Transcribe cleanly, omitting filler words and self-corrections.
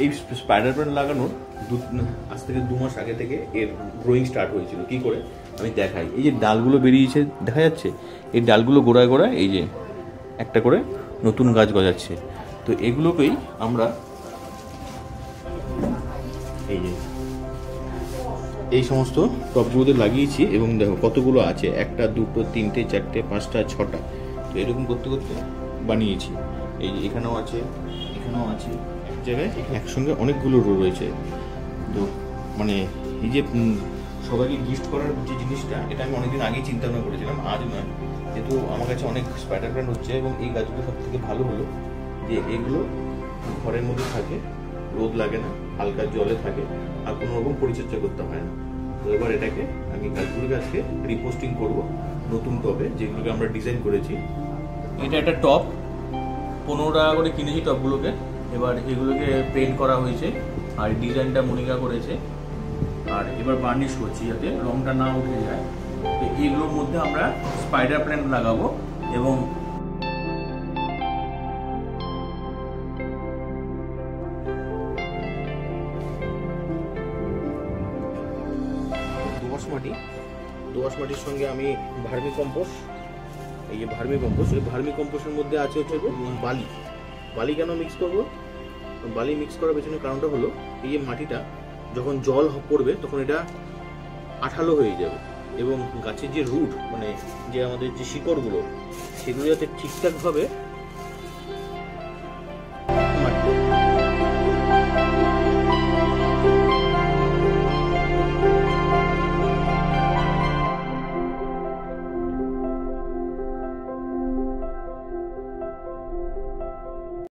এই spider plant লাগানোর আজ থেকে 2 মাস আগে থেকে এর গ্রোয়িং স্টার্ট হয়েছিল। কি করে আমি দেখাই, এই যে ডালগুলো বেরিয়েছে দেখা যাচ্ছে, এই ডালগুলো গোড়ায় গোড়ায় এই যে একটা করে নতুন গাছ গজাচ্ছে। তো এগুলোকেই আমরা এই যে এই সমস্ত টবগুলোতে লাগিয়েছি এবং দেখো কতগুলো আছে, 1 2 3 4 5 6টা। তো এরকম করতে করতে বানিয়েছি। এই যে এখানেও আছে, এখানেও আছে, এক জায়গায় একসঙ্গে অনেকগুলো রো রয়েছে। তো মানে এই যে সবাইকে গিফট করার যে জিনিসটা, এটা আমি অনেকদিন আগেই চিন্তা ভাবনা করেছিলাম, আজ নয়। যেহেতু আমার কাছে অনেক স্পাইডার প্ল্যান্ট হচ্ছে এবং এই গাছগুলো সব থেকে ভালো হলো যে এগুলো ঘরের মধ্যে থাকে, রোদ লাগে না, হালকা জলে থাকে, আর কোনো রকম পরিচর্যা করতে হয় না। তো এবার এটাকে আমি গাছগুলোকে আজকে রিপোস্টিং করব নতুন টবে, যেগুলোকে আমরা ডিজাইন করেছি। এটা একটা টব, 15 টাকা করে কিনেছি টবগুলোকে। এবার এগুলোকে পেন্ট করা হয়েছে আর ডিজাইনটা মনিকা করেছে। আর এবার বার্নিশ করছি যাতে রংটা না উঠে যায়। তো এগুলোর মধ্যে আমরা স্পাইডার প্ল্যান্ট লাগাবো এবং দোআঁশ মাটির সঙ্গে আমি ভার্মি কম্পোস্ট, এই যে ভার্মি কম্পোস্ট, এই ভার্মি কম্পোস্টের মধ্যে আছে হচ্ছে বালি। বালি কেন মিক্স করবো? বালি মিক্স করার পেছনে কারণটা হলো এই যে মাটিটা যখন জল পড়বে তখন এটা আঠালো হয়ে যাবে এবং গাছের যে রুট মানে যে আমাদের যে শিকড়গুলো, সেগুলো যাতে ঠিকঠাকভাবে